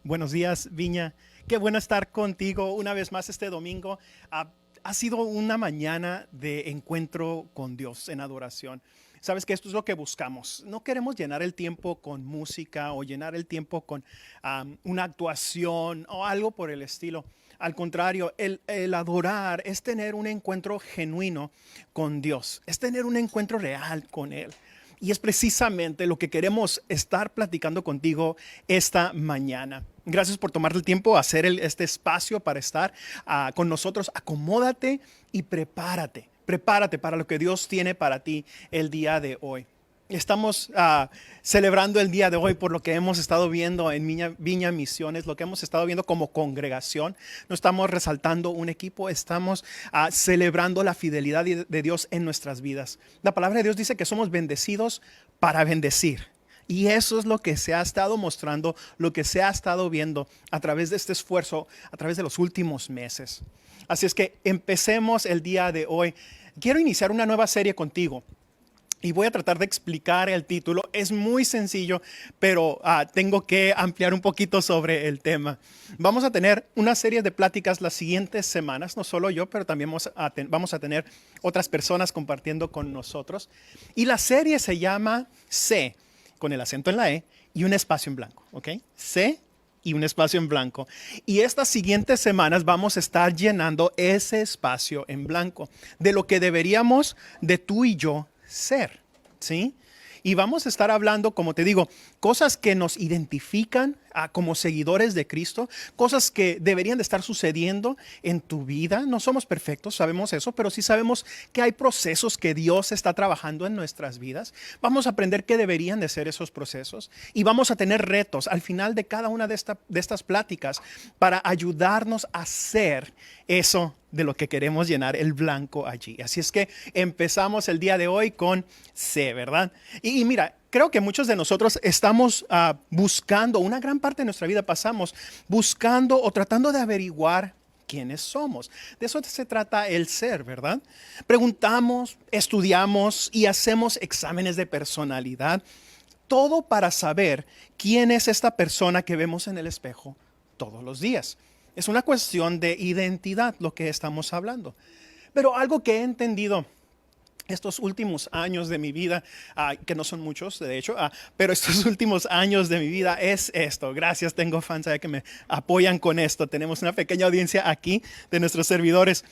Buenos días, Viña. Qué bueno estar contigo una vez más este domingo. Ha sido una mañana de encuentro con Dios en adoración. Sabes que esto es lo que buscamos. No queremos llenar el tiempo con música o llenar el tiempo con una actuación o algo por el estilo. Al contrario, el adorar es tener un encuentro genuino con Dios, es tener un encuentro real con Él. Y es precisamente lo que queremos estar platicando contigo esta mañana. Gracias por tomarte el tiempo a hacer este espacio para estar con nosotros. Acomódate y prepárate. Prepárate para lo que Dios tiene para ti el día de hoy. Estamos celebrando el día de hoy por lo que hemos estado viendo en Viña Misiones, lo que hemos estado viendo como congregación. No estamos resaltando un equipo, estamos celebrando la fidelidad de Dios en nuestras vidas. La palabra de Dios dice que somos bendecidos para bendecir. Y eso es lo que se ha estado mostrando, lo que se ha estado viendo a través de este esfuerzo, a través de los últimos meses. Así es que empecemos el día de hoy. Quiero iniciar una nueva serie contigo. Y voy a tratar de explicar el título. Es muy sencillo, pero tengo que ampliar un poquito sobre el tema. Vamos a tener una serie de pláticas las siguientes semanas, no solo yo, pero también vamos a tener otras personas compartiendo con nosotros. Y la serie se llama C, con el acento en la E y un espacio en blanco, ¿ok? C y un espacio en blanco. Y estas siguientes semanas vamos a estar llenando ese espacio en blanco de lo que deberíamos de tú y yo ser, ¿sí? Y vamos a estar hablando, como te digo, cosas que nos identifican como seguidores de Cristo, cosas que deberían de estar sucediendo en tu vida. No somos perfectos, sabemos eso, pero sí sabemos que hay procesos que Dios está trabajando en nuestras vidas. Vamos a aprender qué deberían de ser esos procesos y vamos a tener retos al final de cada una de estas pláticas para ayudarnos a hacer eso de lo que queremos llenar el blanco allí. Así es que empezamos el día de hoy con C, ¿verdad? Y mira, creo que muchos de nosotros estamos buscando, una gran parte de nuestra vida pasamos buscando o tratando de averiguar quiénes somos. De eso se trata el ser, ¿verdad? Preguntamos, estudiamos y hacemos exámenes de personalidad, todo para saber quién es esta persona que vemos en el espejo todos los días. Es una cuestión de identidad lo que estamos hablando. Pero algo que he entendido estos últimos años de mi vida, que no son muchos de hecho, pero estos últimos años de mi vida es esto. Gracias, tengo fans que me apoyan con esto. Tenemos una pequeña audiencia aquí de nuestros servidores.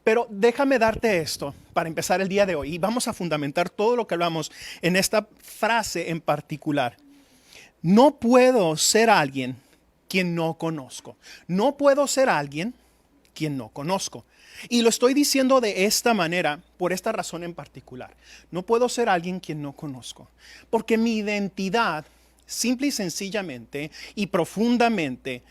Pero déjame darte esto para empezar el día de hoy y vamos a fundamentar todo lo que hablamos en esta frase en particular. No puedo ser alguien quien no conozco. No puedo ser alguien quien no conozco. Y lo estoy diciendo de esta manera, por esta razón en particular. No puedo ser alguien quien no conozco. Porque mi identidad, simple y sencillamente y profundamente,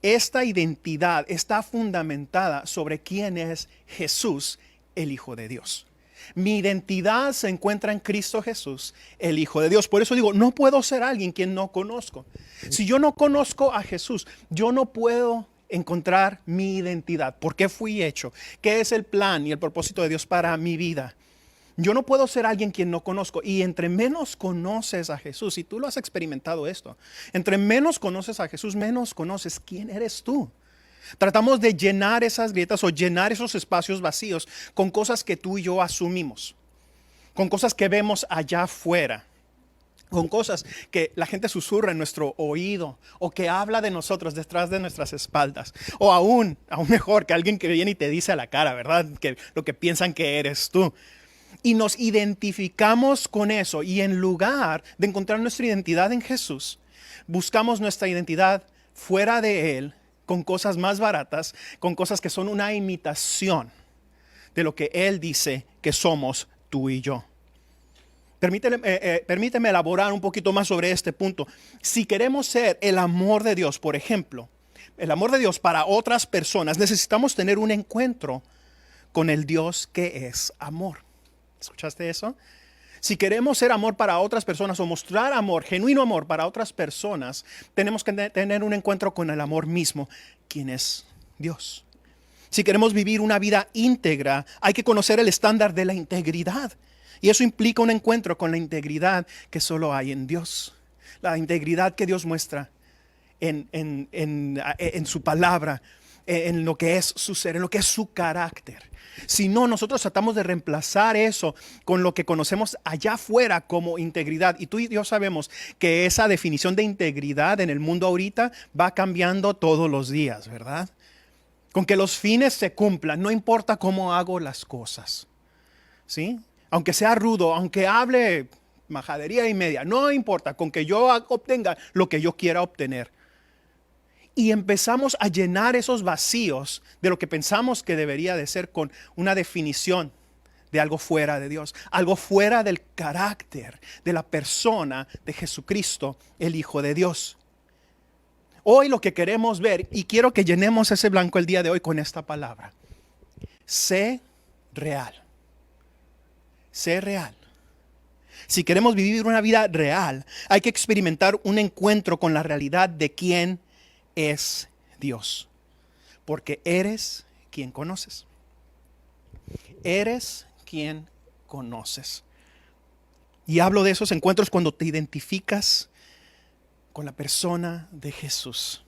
esta identidad está fundamentada sobre quién es Jesús, el Hijo de Dios. Mi identidad se encuentra en Cristo Jesús, el Hijo de Dios. Por eso digo, no puedo ser alguien quien no conozco. Si yo no conozco a Jesús, yo no puedo encontrar mi identidad. ¿Por qué fui hecho? ¿Qué es el plan y el propósito de Dios para mi vida? Yo no puedo ser alguien quien no conozco. Y entre menos conoces a Jesús, y tú lo has experimentado esto, entre menos conoces a Jesús, menos conoces quién eres tú. Tratamos de llenar esas grietas o llenar esos espacios vacíos con cosas que tú y yo asumimos, con cosas que vemos allá afuera, con cosas que la gente susurra en nuestro oído o que habla de nosotros detrás de nuestras espaldas. O aún mejor, que alguien que viene y te dice a la cara, ¿verdad? Que lo que piensan que eres tú. Y nos identificamos con eso y en lugar de encontrar nuestra identidad en Jesús, buscamos nuestra identidad fuera de Él, con cosas más baratas, con cosas que son una imitación de lo que Él dice que somos tú y yo. Permíteme elaborar un poquito más sobre este punto. Si queremos ser el amor de Dios, por ejemplo, el amor de Dios para otras personas, necesitamos tener un encuentro con el Dios que es amor. ¿Escuchaste eso? Si queremos ser amor para otras personas o mostrar amor, genuino amor para otras personas, tenemos que tener un encuentro con el amor mismo, quien es Dios. Si queremos vivir una vida íntegra, hay que conocer el estándar de la integridad. Y eso implica un encuentro con la integridad que solo hay en Dios. La integridad que Dios muestra en su palabra, en lo que es su ser, en lo que es su carácter. Si no, nosotros tratamos de reemplazar eso con lo que conocemos allá afuera como integridad. Y tú y yo sabemos que esa definición de integridad en el mundo ahorita va cambiando todos los días, ¿verdad? Con que los fines se cumplan, no importa cómo hago las cosas, ¿sí? Aunque sea rudo, aunque hable majadería y media, no importa, con que yo obtenga lo que yo quiera obtener. Y empezamos a llenar esos vacíos de lo que pensamos que debería de ser con una definición de algo fuera de Dios, algo fuera del carácter de la persona de Jesucristo, el Hijo de Dios. Hoy lo que queremos ver, y quiero que llenemos ese blanco el día de hoy con esta palabra: sé real. Sé real. Si queremos vivir una vida real, hay que experimentar un encuentro con la realidad de quién es Dios. Porque eres quien conoces. Eres quien conoces. Y hablo de esos encuentros cuando te identificas con la persona de Jesús.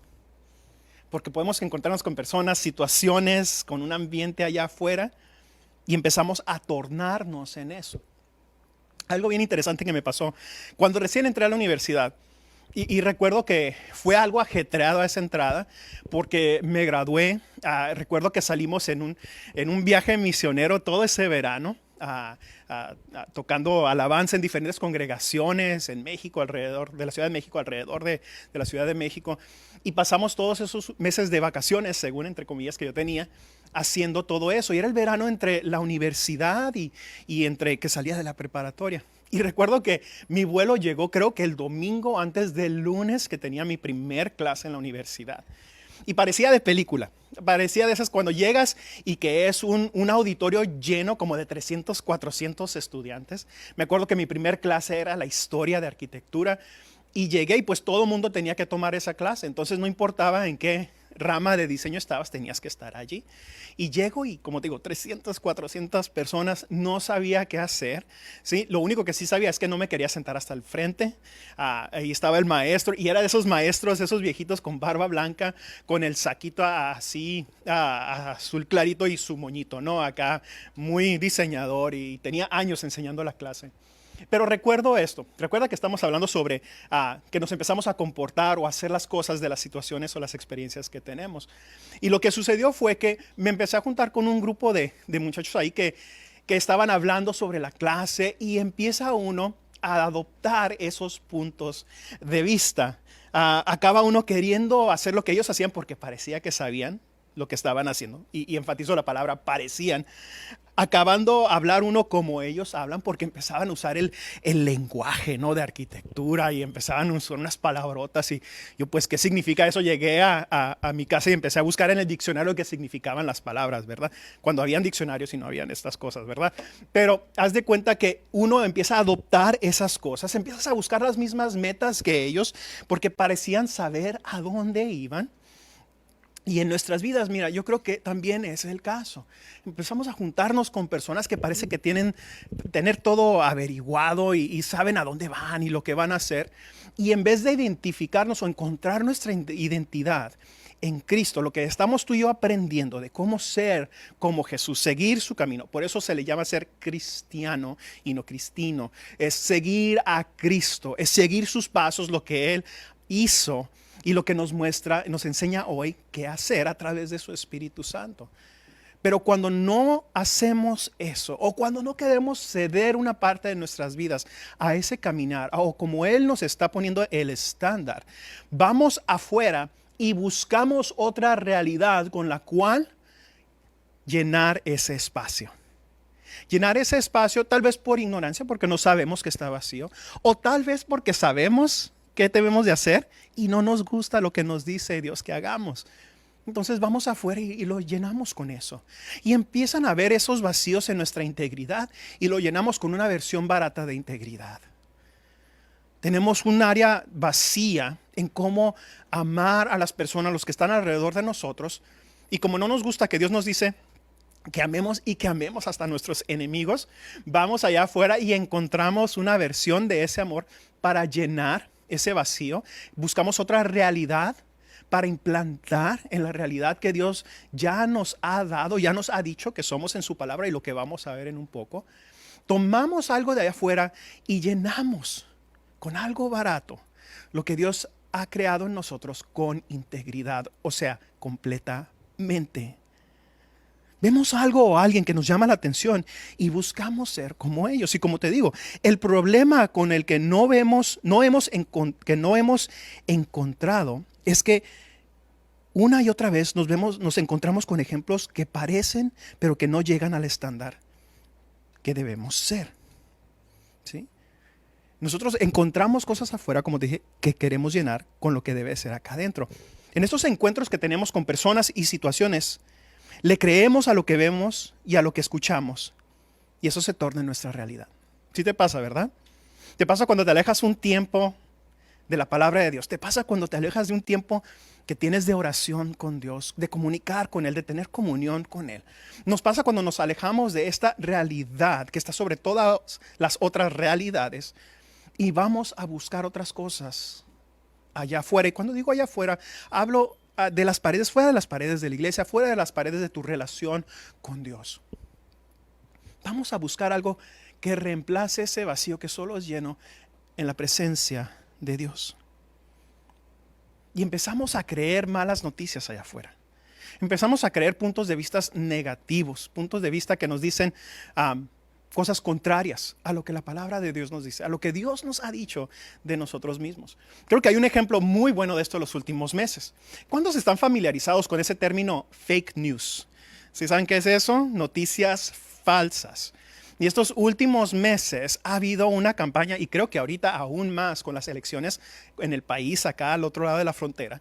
Porque podemos encontrarnos con personas, situaciones, con un ambiente allá afuera, y empezamos a tornarnos en eso. Algo bien interesante que me pasó cuando recién entré a la universidad. Y recuerdo que fue algo ajetreado a esa entrada porque me gradué. Recuerdo que salimos en un viaje misionero todo ese verano, tocando alabanza en diferentes congregaciones en México, alrededor de la Ciudad de México, alrededor de la Ciudad de México. Y pasamos todos esos meses de vacaciones, según entre comillas que yo tenía, haciendo todo eso. Y era el verano entre la universidad y entre que salía de la preparatoria. Y recuerdo que mi vuelo llegó, creo que el domingo antes del lunes que tenía mi primer clase en la universidad. Y parecía de película, parecía de esas cuando llegas y que es un auditorio lleno como de 300, 400 estudiantes. Me acuerdo que mi primer clase era la historia de arquitectura y llegué y pues todo el mundo tenía que tomar esa clase. Entonces no importaba en qué rama de diseño estabas, tenías que estar allí. Y llego y, como te digo, 300, 400 personas, no sabía qué hacer, ¿sí? Lo único que sí sabía es que no me quería sentar hasta el frente. Ahí estaba el maestro y era de esos maestros, esos viejitos con barba blanca, con el saquito así, azul clarito y su moñito, ¿no? Acá muy diseñador y tenía años enseñando la clase. Pero recuerdo esto, recuerda que estamos hablando sobre que nos empezamos a comportar o a hacer las cosas de las situaciones o las experiencias que tenemos. Y lo que sucedió fue que me empecé a juntar con un grupo de muchachos ahí que estaban hablando sobre la clase y empieza uno a adoptar esos puntos de vista. Acaba uno queriendo hacer lo que ellos hacían porque parecía que sabían lo que estaban haciendo. Y enfatizo la palabra parecían. Acabando a hablar uno como ellos hablan porque empezaban a usar el lenguaje, ¿no? De arquitectura y empezaban a usar unas palabrotas y yo pues ¿qué significa eso? Llegué a mi casa y empecé a buscar en el diccionario qué significaban las palabras, ¿verdad? Cuando habían diccionarios y no habían estas cosas, ¿verdad? Pero haz de cuenta que uno empieza a adoptar esas cosas, empiezas a buscar las mismas metas que ellos porque parecían saber a dónde iban. Y en nuestras vidas, mira, yo creo que también ese es el caso. Empezamos a juntarnos con personas que parece que tener todo averiguado y saben a dónde van y lo que van a hacer. Y en vez de identificarnos o encontrar nuestra identidad en Cristo, lo que estamos tú y yo aprendiendo de cómo ser como Jesús, seguir su camino. Por eso se le llama ser cristiano y no cristino. Es seguir a Cristo, es seguir sus pasos, lo que Él hizo. Y lo que nos muestra, nos enseña hoy qué hacer a través de su Espíritu Santo. Pero cuando no hacemos eso, o cuando no queremos ceder una parte de nuestras vidas a ese caminar, o como Él nos está poniendo el estándar, vamos afuera y buscamos otra realidad con la cual llenar ese espacio. Llenar ese espacio tal vez por ignorancia, porque no sabemos que está vacío, o tal vez porque sabemos qué debemos de hacer y no nos gusta lo que nos dice Dios que hagamos. Entonces vamos afuera y lo llenamos con eso. Y empiezan a ver esos vacíos en nuestra integridad y lo llenamos con una versión barata de integridad. Tenemos un área vacía en cómo amar a las personas, los que están alrededor de nosotros. Y como no nos gusta que Dios nos dice que amemos y que amemos hasta nuestros enemigos, vamos allá afuera y encontramos una versión de ese amor para llenar ese vacío, buscamos otra realidad para implantar en la realidad que Dios ya nos ha dado, ya nos ha dicho que somos en su palabra y lo que vamos a ver en un poco. Tomamos algo de allá afuera y llenamos con algo barato lo que Dios ha creado en nosotros con integridad, o sea, completamente. Vemos algo o alguien que nos llama la atención y buscamos ser como ellos. Y como te digo, el problema con el que no hemos encontrado es que una y otra vez nos encontramos con ejemplos que parecen, pero que no llegan al estándar que debemos ser. ¿Sí? Nosotros encontramos cosas afuera, como dije, que queremos llenar con lo que debe ser acá adentro. En estos encuentros que tenemos con personas y situaciones, le creemos a lo que vemos y a lo que escuchamos, y eso se torna en nuestra realidad. Sí te pasa, ¿verdad? Te pasa cuando te alejas un tiempo de la palabra de Dios. Te pasa cuando te alejas de un tiempo que tienes de oración con Dios, de comunicar con Él, de tener comunión con Él. Nos pasa cuando nos alejamos de esta realidad que está sobre todas las otras realidades y vamos a buscar otras cosas allá afuera. Y cuando digo allá afuera, hablo de las paredes, fuera de las paredes de la iglesia, fuera de las paredes de tu relación con Dios. Vamos a buscar algo que reemplace ese vacío que solo es lleno en la presencia de Dios. Y empezamos a creer malas noticias allá afuera. Empezamos a creer puntos de vista negativos, puntos de vista que nos dicen cosas contrarias a lo que la palabra de Dios nos dice, a lo que Dios nos ha dicho de nosotros mismos. Creo que hay un ejemplo muy bueno de esto en los últimos meses. ¿Cuántos están familiarizados con ese término fake news? ¿Sí saben qué es eso? Noticias falsas. Y estos últimos meses ha habido una campaña, y creo que ahorita aún más con las elecciones en el país, acá al otro lado de la frontera,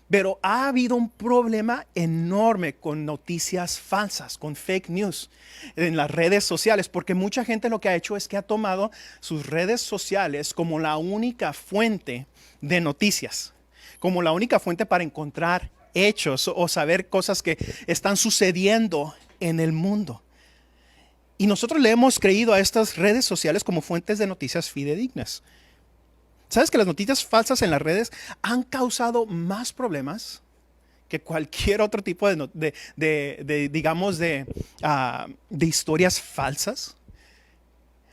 pero ha habido un problema enorme con noticias falsas, con fake news en las redes sociales, porque mucha gente lo que ha hecho es que ha tomado sus redes sociales como la única fuente de noticias, como la única fuente para encontrar hechos o saber cosas que están sucediendo en el mundo. Y nosotros le hemos creído a estas redes sociales como fuentes de noticias fidedignas. ¿Sabes que las noticias falsas en las redes han causado más problemas que cualquier otro tipo de historias falsas?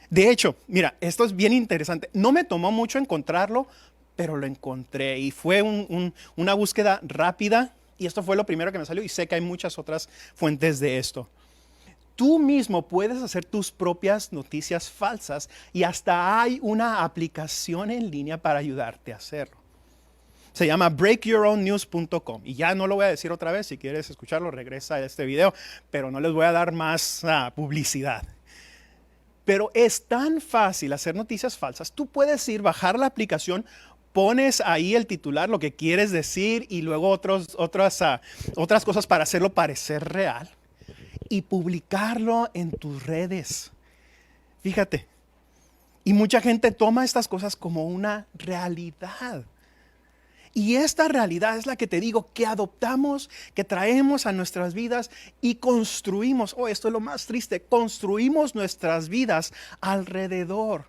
De hecho, mira, esto es bien interesante. No me tomó mucho encontrarlo, pero lo encontré y fue una búsqueda rápida y esto fue lo primero que me salió y sé que hay muchas otras fuentes de esto. Tú mismo puedes hacer tus propias noticias falsas y hasta hay una aplicación en línea para ayudarte a hacerlo. Se llama breakyourownnews.com y ya no lo voy a decir otra vez. Si quieres escucharlo, regresa a este video, pero no les voy a dar más publicidad. Pero es tan fácil hacer noticias falsas. Tú puedes bajar la aplicación, pones ahí el titular, lo que quieres decir y luego otras cosas para hacerlo parecer real. Y publicarlo en tus redes. Fíjate. Y mucha gente toma estas cosas como una realidad. Y esta realidad es la que te digo que adoptamos, que traemos a nuestras vidas y construimos. Esto es lo más triste. Construimos nuestras vidas alrededor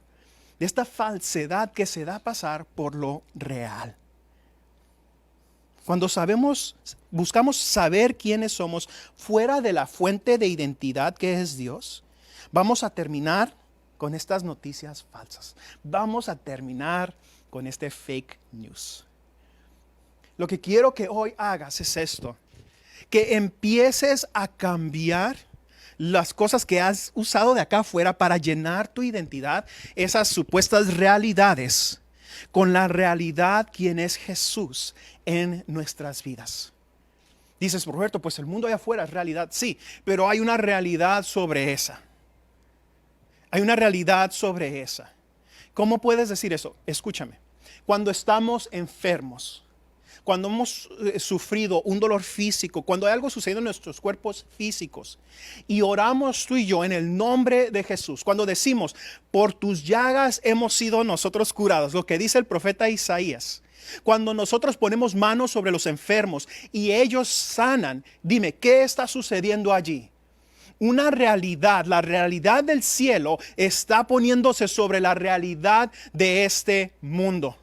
de esta falsedad que se da a pasar por lo real. Cuando buscamos saber quiénes somos fuera de la fuente de identidad que es Dios, vamos a terminar con estas noticias falsas. Vamos a terminar con este fake news. Lo que quiero que hoy hagas es esto, que empieces a cambiar las cosas que has usado de acá afuera para llenar tu identidad, esas supuestas realidades, con la realidad quien es Jesús en nuestras vidas. Dices, Roberto, pues el mundo allá afuera es realidad. Sí, pero hay una realidad sobre esa. Hay una realidad sobre esa. ¿Cómo puedes decir eso? Escúchame. Cuando estamos enfermos, cuando hemos sufrido un dolor físico, cuando hay algo sucediendo en nuestros cuerpos físicos y oramos tú y yo en el nombre de Jesús, cuando decimos, por tus llagas hemos sido nosotros curados, lo que dice el profeta Isaías, cuando nosotros ponemos manos sobre los enfermos y ellos sanan, dime, ¿qué está sucediendo allí? Una realidad, la realidad del cielo está poniéndose sobre la realidad de este mundo.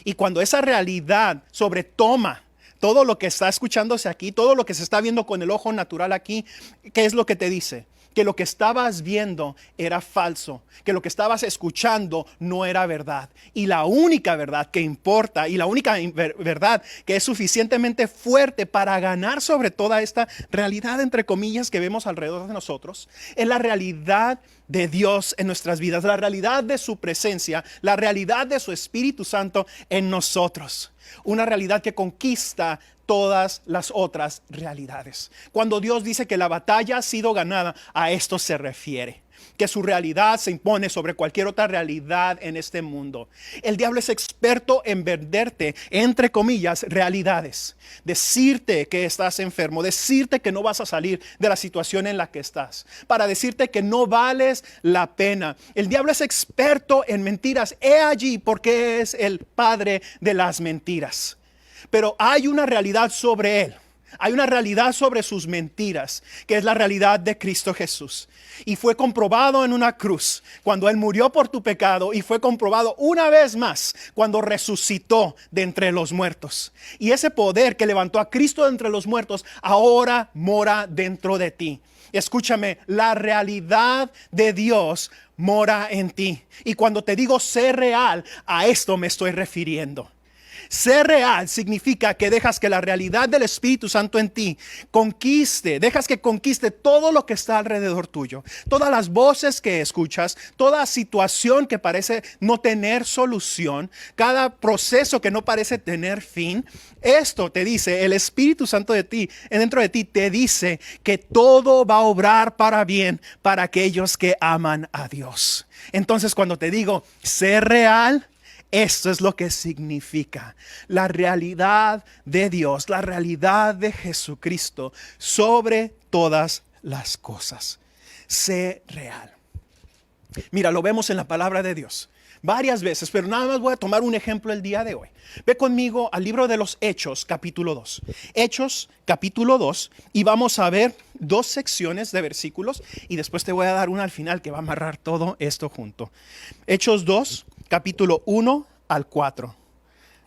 Y cuando esa realidad sobretoma todo lo que está escuchándose aquí, todo lo que se está viendo con el ojo natural aquí, ¿qué es lo que te dice? Que lo que estabas viendo era falso, que lo que estabas escuchando no era verdad. Y la única verdad que importa y la única verdad que es suficientemente fuerte para ganar sobre toda esta realidad, entre comillas, que vemos alrededor de nosotros, es la realidad de Dios en nuestras vidas, la realidad de su presencia, la realidad de su Espíritu Santo en nosotros. Una realidad que conquista todas las otras realidades. Cuando Dios dice que la batalla ha sido ganada, a esto se refiere. Que su realidad se impone sobre cualquier otra realidad en este mundo. El diablo es experto en venderte, entre comillas, realidades. Decirte que estás enfermo, decirte que no vas a salir de la situación en la que estás, para decirte que no vales la pena. El diablo es experto en mentiras. He allí porque es el padre de las mentiras. Pero hay una realidad sobre él. Hay una realidad sobre sus mentiras, que es la realidad de Cristo Jesús. Y fue comprobado en una cruz cuando Él murió por tu pecado, y fue comprobado una vez más cuando resucitó de entre los muertos. Y ese poder que levantó a Cristo de entre los muertos ahora mora dentro de ti. Escúchame, la realidad de Dios mora en ti. Y cuando te digo ser real, a esto me estoy refiriendo. Ser real significa que dejas que la realidad del Espíritu Santo en ti conquiste, dejas que conquiste todo lo que está alrededor tuyo, todas las voces que escuchas, toda situación que parece no tener solución, cada proceso que no parece tener fin. Esto te dice, el Espíritu Santo de ti, dentro de ti, te dice que todo va a obrar para bien para aquellos que aman a Dios. Entonces, cuando te digo ser real, esto es lo que significa la realidad de Dios, la realidad de Jesucristo sobre todas las cosas. Sé real. Mira, lo vemos en la palabra de Dios varias veces, pero nada más voy a tomar un ejemplo el día de hoy. Ve conmigo al libro de los Hechos, capítulo 2. Hechos, capítulo 2, y vamos a ver dos secciones de versículos y después te voy a dar una al final que va a amarrar todo esto junto. Hechos 2, capítulo 1 al 4.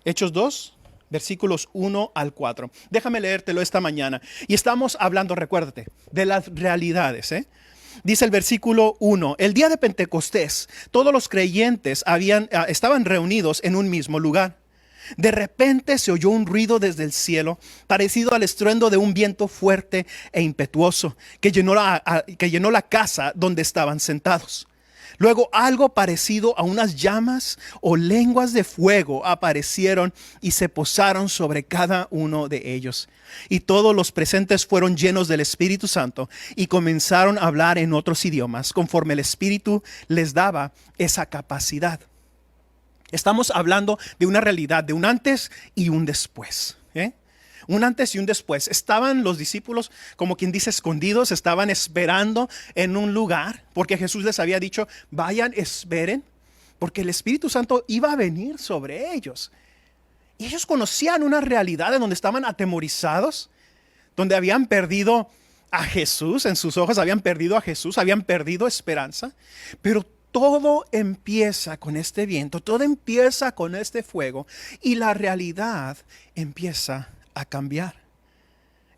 Hechos 2, versículos 1 al 4. Déjame leértelo esta mañana. Y estamos hablando, recuérdate, de las realidades, Dice el versículo 1, el día de Pentecostés, todos los creyentes estaban reunidos en un mismo lugar. De repente se oyó un ruido desde el cielo, parecido al estruendo de un viento fuerte e impetuoso, que llenó la casa donde estaban sentados. Luego algo parecido a unas llamas o lenguas de fuego aparecieron y se posaron sobre cada uno de ellos. Y todos los presentes fueron llenos del Espíritu Santo y comenzaron a hablar en otros idiomas, conforme el Espíritu les daba esa capacidad. Estamos hablando de una realidad, de un antes y un después. Un antes y un después. Estaban los discípulos, como quien dice, escondidos, estaban esperando en un lugar, porque Jesús les había dicho, vayan, esperen, porque el Espíritu Santo iba a venir sobre ellos. Y ellos conocían una realidad en donde estaban atemorizados, donde habían perdido a Jesús, en sus ojos habían perdido a Jesús, habían perdido esperanza, pero todo empieza con este viento, todo empieza con este fuego y la realidad empieza a cambiar.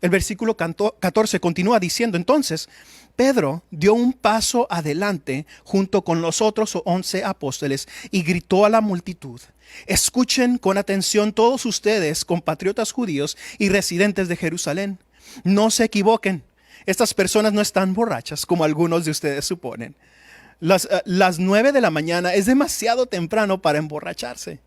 El versículo 14 continúa diciendo, entonces Pedro dio un paso adelante junto con los otros 11 apóstoles y gritó a la multitud, escuchen con atención todos ustedes, compatriotas judíos y residentes de Jerusalén. No se equivoquen, estas personas no están borrachas como algunos de ustedes suponen. Las 9 de la mañana es demasiado temprano para emborracharse.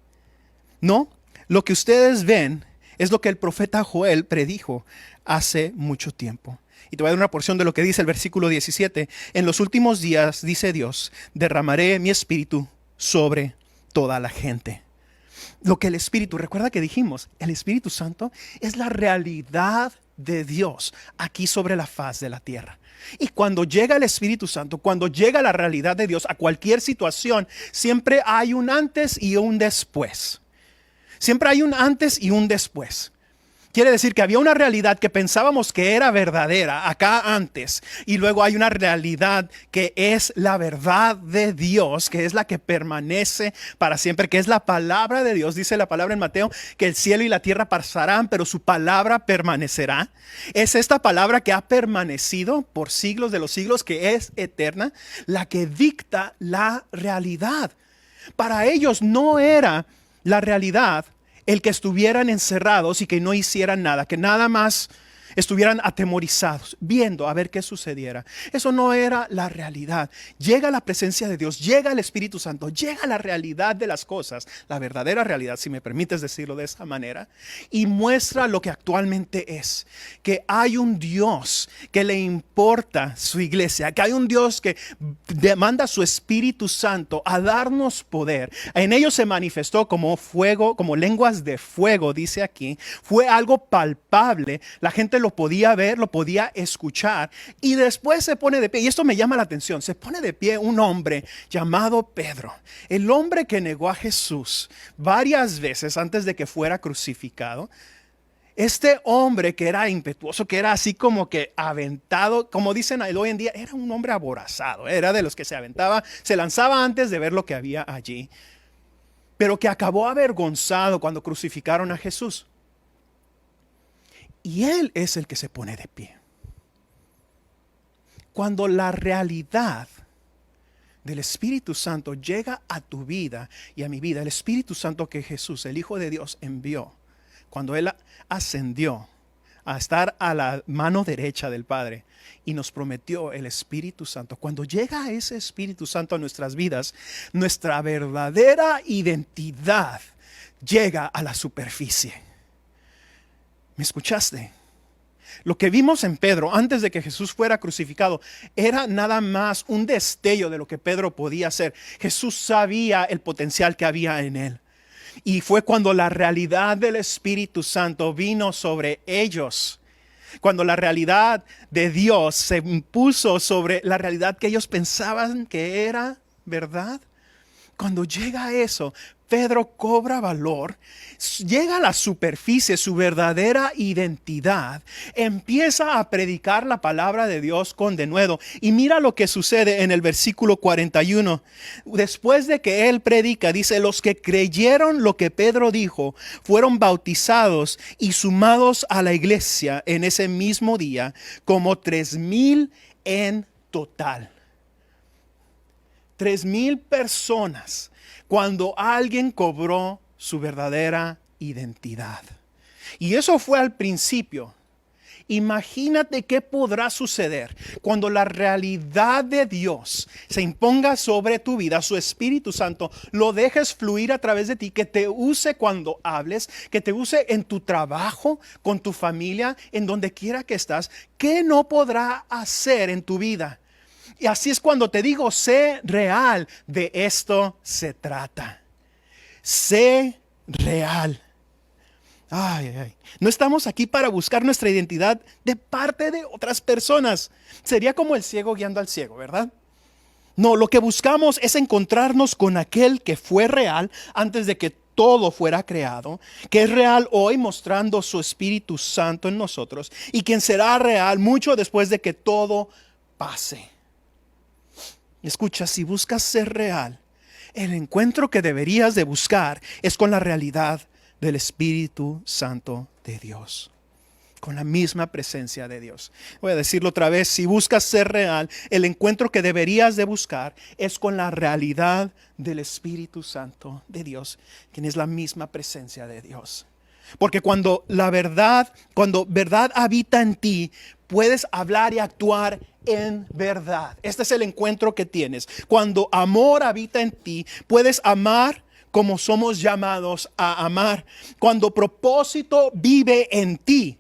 No, lo que ustedes ven es lo que el profeta Joel predijo hace mucho tiempo. Y te voy a dar una porción de lo que dice el versículo 17. En los últimos días, dice Dios, derramaré mi espíritu sobre toda la gente. Lo que el Espíritu, recuerda que dijimos, el Espíritu Santo es la realidad de Dios aquí sobre la faz de la tierra. Y cuando llega el Espíritu Santo, cuando llega la realidad de Dios a cualquier situación, siempre hay un antes y un después. Siempre hay un antes y un después. Quiere decir que había una realidad que pensábamos que era verdadera acá antes, y luego hay una realidad que es la verdad de Dios, que es la que permanece para siempre, que es la palabra de Dios. Dice la palabra en Mateo que el cielo y la tierra pasarán, pero su palabra permanecerá. Es esta palabra que ha permanecido por siglos de los siglos, que es eterna, la que dicta la realidad. Para ellos no era la realidad el que estuvieran encerrados y que no hicieran nada, que nada más estuvieran atemorizados, viendo a ver qué sucediera. Eso no era la realidad. Llega la presencia de Dios, llega el Espíritu Santo, llega la realidad de las cosas, la verdadera realidad, si me permites decirlo de esa manera, y muestra lo que actualmente es, que hay un Dios que le importa su iglesia, que hay un Dios que demanda su Espíritu Santo a darnos poder. En ellos se manifestó como fuego, como lenguas de fuego, dice aquí. Fue algo palpable. La gente lo podía ver, lo podía escuchar, y después se pone de pie, y esto me llama la atención, se pone de pie un hombre llamado Pedro, el hombre que negó a Jesús varias veces antes de que fuera crucificado. Este hombre que era impetuoso, que era así como que aventado, como dicen hoy en día, era un hombre aborazado, era de los que se aventaba, se lanzaba antes de ver lo que había allí, pero que acabó avergonzado cuando crucificaron a Jesús. Y Él es el que se pone de pie. Cuando la realidad del Espíritu Santo llega a tu vida y a mi vida, el Espíritu Santo que Jesús, el Hijo de Dios, envió, cuando Él ascendió a estar a la mano derecha del Padre y nos prometió el Espíritu Santo, cuando llega ese Espíritu Santo a nuestras vidas, nuestra verdadera identidad llega a la superficie. ¿Me escuchaste? Lo que vimos en Pedro antes de que Jesús fuera crucificado era nada más un destello de lo que Pedro podía hacer. Jesús sabía el potencial que había en él. Y fue cuando la realidad del Espíritu Santo vino sobre ellos, cuando la realidad de Dios se impuso sobre la realidad que ellos pensaban que era verdad. Cuando llega eso, Pedro cobra valor, llega a la superficie, su verdadera identidad, empieza a predicar la palabra de Dios con denuedo. Y mira lo que sucede en el versículo 41. Después de que él predica, dice, los que creyeron lo que Pedro dijo fueron bautizados y sumados a la iglesia en ese mismo día, como 3,000 en total. 3,000 personas cuando alguien cobró su verdadera identidad. Y eso fue al principio. Imagínate qué podrá suceder cuando la realidad de Dios se imponga sobre tu vida, su Espíritu Santo, lo dejes fluir a través de ti, que te use cuando hables, que te use en tu trabajo, con tu familia, en donde quiera que estás. ¿Qué no podrá hacer en tu vida? Y así es cuando te digo, sé real, de esto se trata. Sé real. Ay, ay, ay. No estamos aquí para buscar nuestra identidad de parte de otras personas. Sería como el ciego guiando al ciego, ¿verdad? No, lo que buscamos es encontrarnos con aquel que fue real antes de que todo fuera creado, que es real hoy mostrando su Espíritu Santo en nosotros, y quien será real mucho después de que todo pase. Escucha, si buscas ser real, el encuentro que deberías de buscar es con la realidad del Espíritu Santo de Dios, con la misma presencia de Dios. Voy a decirlo otra vez, si buscas ser real, el encuentro que deberías de buscar es con la realidad del Espíritu Santo de Dios, quien es la misma presencia de Dios. Porque cuando verdad habita en ti, puedes hablar y actuar en verdad. Este es el encuentro que tienes. Cuando amor habita en ti, puedes amar como somos llamados a amar. Cuando propósito vive en ti,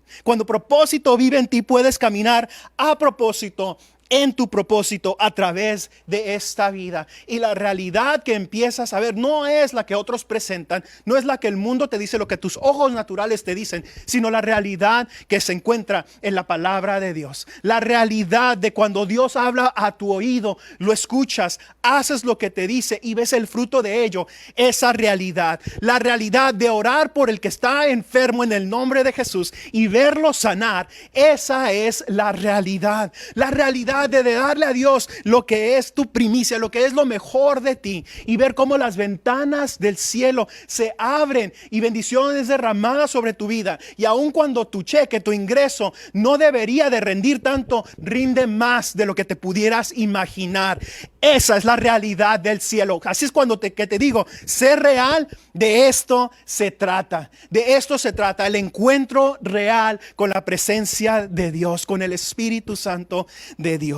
puedes caminar a propósito en tu propósito a través de esta vida. Y la realidad que empiezas a ver no es la que otros presentan, no es la que el mundo te dice, lo que tus ojos naturales te dicen, sino la realidad que se encuentra en la palabra de Dios. La realidad de cuando Dios habla a tu oído, lo escuchas, haces lo que te dice y ves el fruto de ello. Esa realidad, la realidad de orar por el que está enfermo en el nombre de Jesús y verlo sanar, esa es la realidad. La realidad de darle a Dios lo que es tu primicia, lo que es lo mejor de ti, y ver cómo las ventanas del cielo se abren y bendiciones derramadas sobre tu vida. Y aun cuando tu cheque, tu ingreso no debería de rendir tanto, rinde más de lo que te pudieras imaginar. Esa es la realidad del cielo. Así es cuando que te digo, ser real, de esto se trata. De esto se trata, el encuentro real con la presencia de Dios, con el Espíritu Santo de Dios.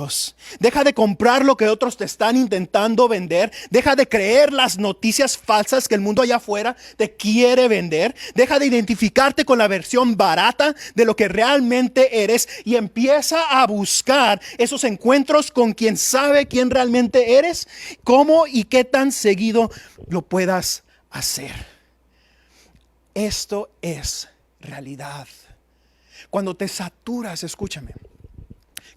Deja de comprar lo que otros te están intentando vender. Deja de creer las noticias falsas que el mundo allá afuera te quiere vender. Deja de identificarte con la versión barata de lo que realmente eres y empieza a buscar esos encuentros con quien sabe quién realmente eres, cómo y qué tan seguido lo puedas hacer. Esto es realidad. Cuando te saturas, escúchame,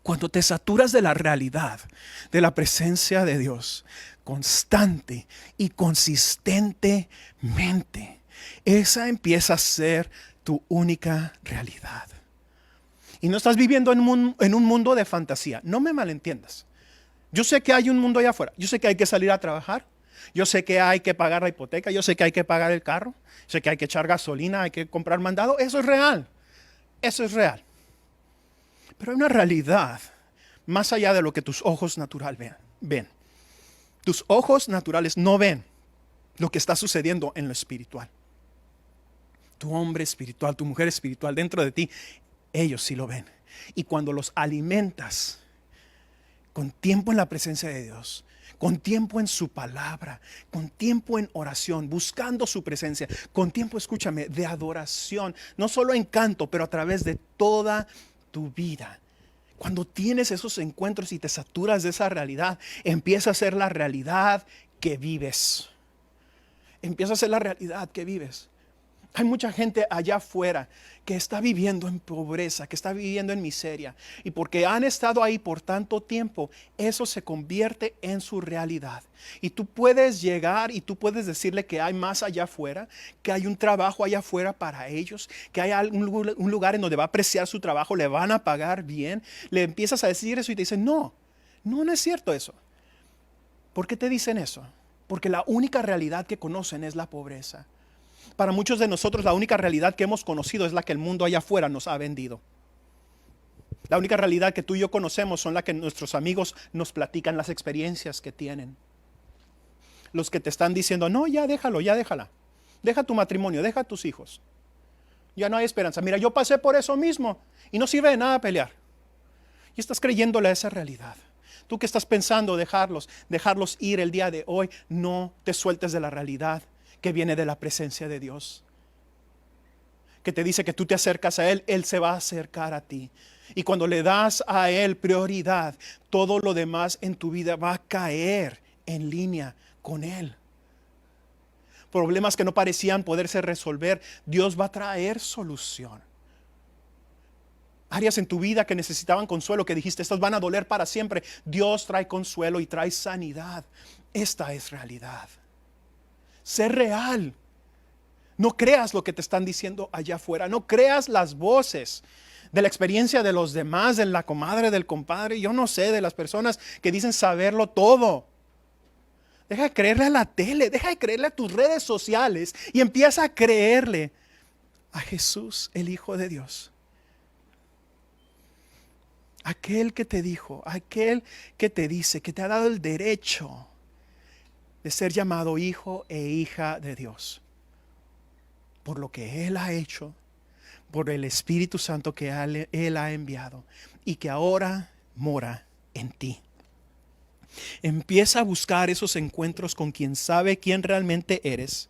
cuando te saturas de la realidad, de la presencia de Dios, constante y consistentemente, esa empieza a ser tu única realidad. Y no estás viviendo en un mundo de fantasía. No me malentiendas. Yo sé que hay un mundo allá afuera. Yo sé que hay que salir a trabajar. Yo sé que hay que pagar la hipoteca. Yo sé que hay que pagar el carro. Sé que hay que echar gasolina, hay que comprar mandado. Eso es real. Eso es real. Pero hay una realidad más allá de lo que tus ojos naturales ven. Tus ojos naturales no ven lo que está sucediendo en lo espiritual. Tu hombre espiritual, tu mujer espiritual dentro de ti, ellos sí lo ven. Y cuando los alimentas con tiempo en la presencia de Dios, con tiempo en su palabra, con tiempo en oración, buscando su presencia, con tiempo, escúchame, de adoración, no solo en canto, pero a través de toda tu vida. Cuando tienes esos encuentros y te saturas de esa realidad, empieza a ser la realidad que vives. Empieza a ser la realidad que vives. Hay mucha gente allá afuera que está viviendo en pobreza, que está viviendo en miseria. Y porque han estado ahí por tanto tiempo, eso se convierte en su realidad. Y tú puedes llegar y tú puedes decirle que hay más allá afuera, que hay un trabajo allá afuera para ellos, que hay un lugar en donde va a apreciar su trabajo, le van a pagar bien. Le empiezas a decir eso y te dicen, no es cierto eso. ¿Por qué te dicen eso? Porque la única realidad que conocen es la pobreza. Para muchos de nosotros la única realidad que hemos conocido es la que el mundo allá afuera nos ha vendido. La única realidad que tú y yo conocemos son la que nuestros amigos nos platican, las experiencias que tienen. Los que te están diciendo, no, ya déjalo, ya déjala. Deja tu matrimonio, deja a tus hijos. Ya no hay esperanza. Mira, yo pasé por eso mismo y no sirve de nada pelear. Y estás creyéndole a esa realidad. Tú que estás pensando dejarlos ir el día de hoy, no te sueltes de la realidad que viene de la presencia de Dios, que te dice que tú te acercas a Él, Él se va a acercar a ti. Y cuando le das a Él prioridad, todo lo demás en tu vida va a caer en línea con Él. Problemas que no parecían poderse resolver, Dios va a traer solución. Áreas en tu vida que necesitaban consuelo, que dijiste, estas van a doler para siempre, Dios trae consuelo y trae sanidad. Esta es realidad. Ser real. No creas lo que te están diciendo allá afuera. No creas las voces de la experiencia de los demás, de la comadre, del compadre, yo no sé, de las personas que dicen saberlo todo. Deja de creerle a la tele, deja de creerle a tus redes sociales y empieza a creerle a Jesús, el Hijo de Dios. Aquel que te dijo, aquel que te dice, que te ha dado el derecho de ser llamado hijo e hija de Dios, por lo que Él ha hecho, por el Espíritu Santo que Él ha enviado y que ahora mora en ti. Empieza a buscar esos encuentros con quien sabe quién realmente eres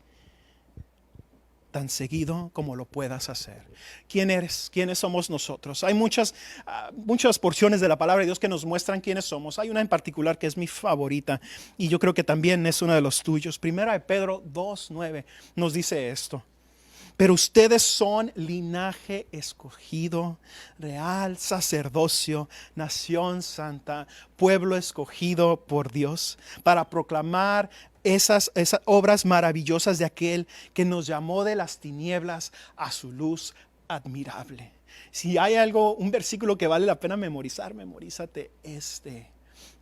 tan seguido como lo puedas hacer. ¿Quién eres? ¿Quiénes somos nosotros? Hay muchas porciones de la palabra de Dios que nos muestran quiénes somos. Hay una en particular que es mi favorita y yo creo que también es uno de los tuyos. Primera de Pedro 2:9 nos dice esto. Pero ustedes son linaje escogido, real sacerdocio, nación santa, pueblo escogido por Dios, para proclamar esas obras maravillosas de aquel que nos llamó de las tinieblas a su luz admirable. Si hay un versículo que vale la pena memorizar, memorízate este.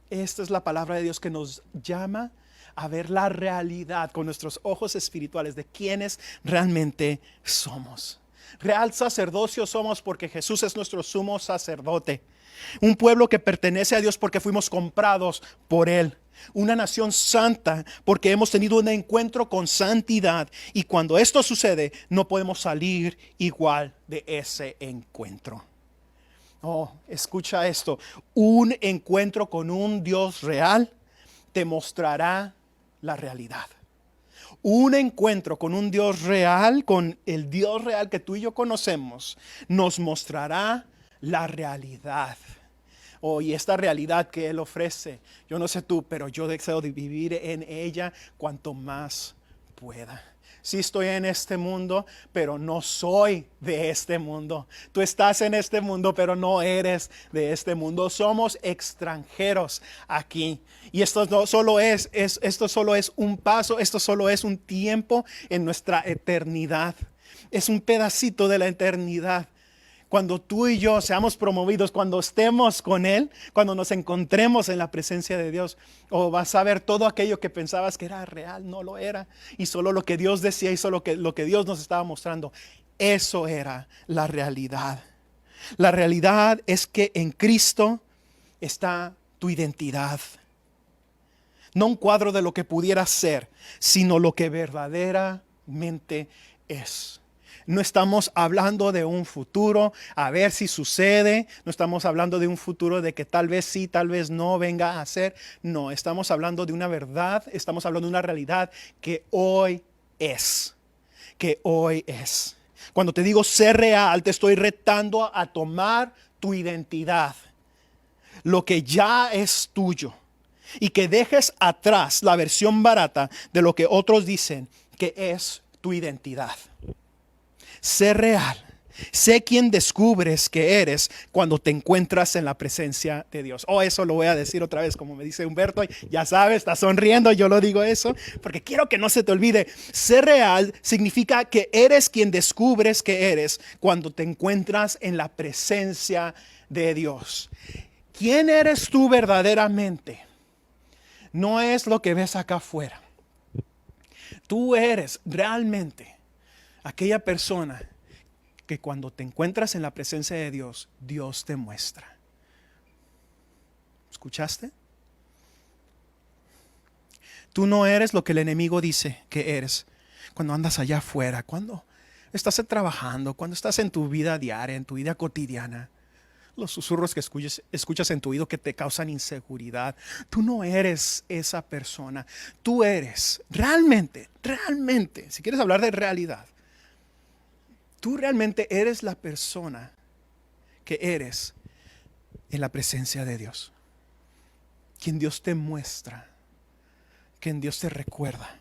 Esta es la palabra de Dios que nos llama a ver la realidad con nuestros ojos espirituales de quienes realmente somos. Real sacerdocio somos porque Jesús es nuestro sumo sacerdote. Un pueblo que pertenece a Dios porque fuimos comprados por Él. Una nación santa porque hemos tenido un encuentro con santidad. Y cuando esto sucede, no podemos salir igual de ese encuentro. Oh, escucha esto. Un encuentro con un Dios real te mostrará la realidad. Un encuentro con un Dios real, con el Dios real que tú y yo conocemos, nos mostrará la realidad. Oh, y esta realidad que Él ofrece, yo no sé tú, pero yo deseo de vivir en ella cuanto más pueda. Sí estoy en este mundo, pero no soy de este mundo. Tú estás en este mundo, pero no eres de este mundo. Somos extranjeros aquí. Y esto solo es un paso, esto solo es un tiempo en nuestra eternidad. Es un pedacito de la eternidad. Cuando tú y yo seamos promovidos, cuando estemos con Él, cuando nos encontremos en la presencia de Dios, vas a ver todo aquello que pensabas que era real, no lo era. Y solo lo que Dios decía y solo lo que Dios nos estaba mostrando, eso era la realidad. La realidad es que en Cristo está tu identidad. No un cuadro de lo que pudiera ser, sino lo que verdaderamente es. No estamos hablando de un futuro, a ver si sucede. No estamos hablando de un futuro de que tal vez sí, tal vez no venga a ser. No, estamos hablando de una verdad, estamos hablando de una realidad que hoy es. Que hoy es. Cuando te digo ser real, te estoy retando a tomar tu identidad. Lo que ya es tuyo. Y que dejes atrás la versión barata de lo que otros dicen que es tu identidad. Sé real. Sé quién descubres que eres cuando te encuentras en la presencia de Dios. Eso lo voy a decir otra vez, como me dice Humberto. Ya sabes, está sonriendo, yo lo digo eso, porque quiero que no se te olvide. Ser real significa que eres quien descubres que eres cuando te encuentras en la presencia de Dios. ¿Quién eres tú verdaderamente? No es lo que ves acá afuera. Tú eres realmente aquella persona que cuando te encuentras en la presencia de Dios, Dios te muestra. ¿Escuchaste? Tú no eres lo que el enemigo dice que eres cuando andas allá afuera, cuando estás trabajando, cuando estás en tu vida diaria, en tu vida cotidiana. Los susurros que escuchas en tu oído que te causan inseguridad. Tú no eres esa persona. Tú eres realmente, si quieres hablar de realidad, tú realmente eres la persona que eres en la presencia de Dios. Quien Dios te muestra, quien Dios te recuerda.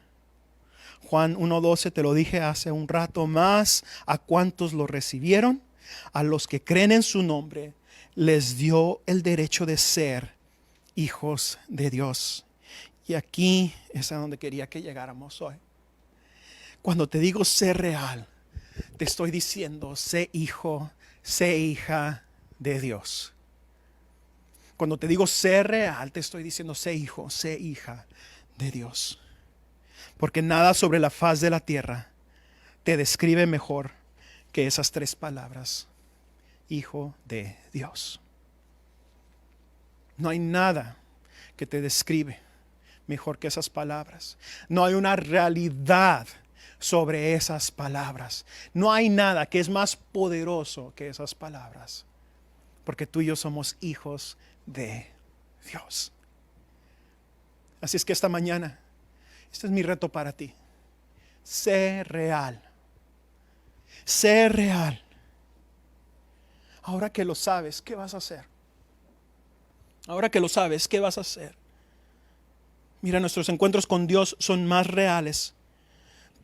Juan 1:12 te lo dije hace un rato más. A cuantos lo recibieron, a los que creen en su nombre, les dio el derecho de ser hijos de Dios. Y aquí es a donde quería que llegáramos hoy. Cuando te digo ser real, te estoy diciendo sé hijo, sé hija de Dios. Cuando te digo ser real, te estoy diciendo sé hijo, sé hija de Dios. Porque nada sobre la faz de la tierra te describe mejor que esas tres palabras. Hijo de Dios. No hay nada que te describe mejor que esas palabras. No hay una realidad sobre esas palabras. No hay nada que es más poderoso que esas palabras. Porque tú y yo somos hijos de Dios. Así es que esta mañana, este es mi reto para ti. Sé real. Sé real. Ahora que lo sabes, ¿qué vas a hacer? Ahora que lo sabes, ¿qué vas a hacer? Mira, nuestros encuentros con Dios son más reales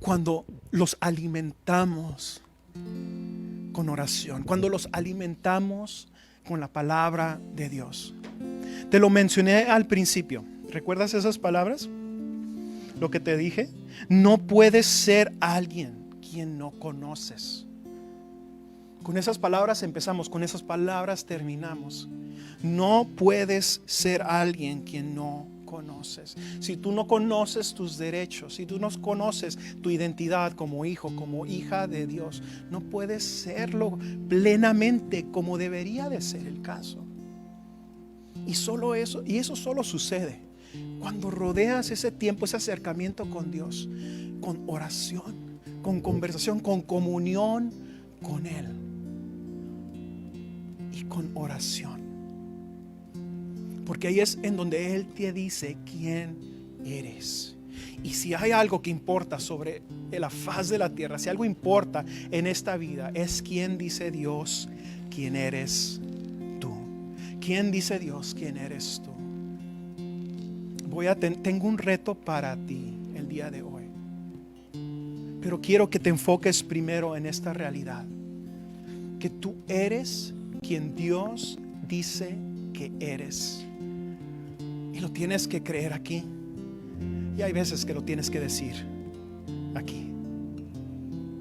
cuando los alimentamos con oración, cuando los alimentamos con la palabra de Dios. Te lo mencioné al principio. ¿Recuerdas esas palabras? Lo que te dije. No puedes ser alguien quien no conoces. Con esas palabras empezamos, con esas palabras terminamos. No puedes ser alguien quien no conoces. Si tú no conoces tus derechos, si tú no conoces tu identidad como hijo, como hija de Dios, no puedes serlo plenamente como debería de ser el caso. Y solo eso, y eso solo sucede cuando rodeas ese tiempo, ese acercamiento con Dios, con oración, con conversación, con comunión con Él y con oración. Porque ahí es en donde Él te dice quién eres. Y si hay algo que importa sobre la faz de la tierra, si algo importa en esta vida, es quién dice Dios quién eres tú. ¿Quién dice Dios quién eres tú? Tengo un reto para ti el día de hoy. Pero quiero que te enfoques primero en esta realidad. Que tú eres quien Dios dice que eres. Y lo tienes que creer aquí. Y hay veces que lo tienes que decir aquí.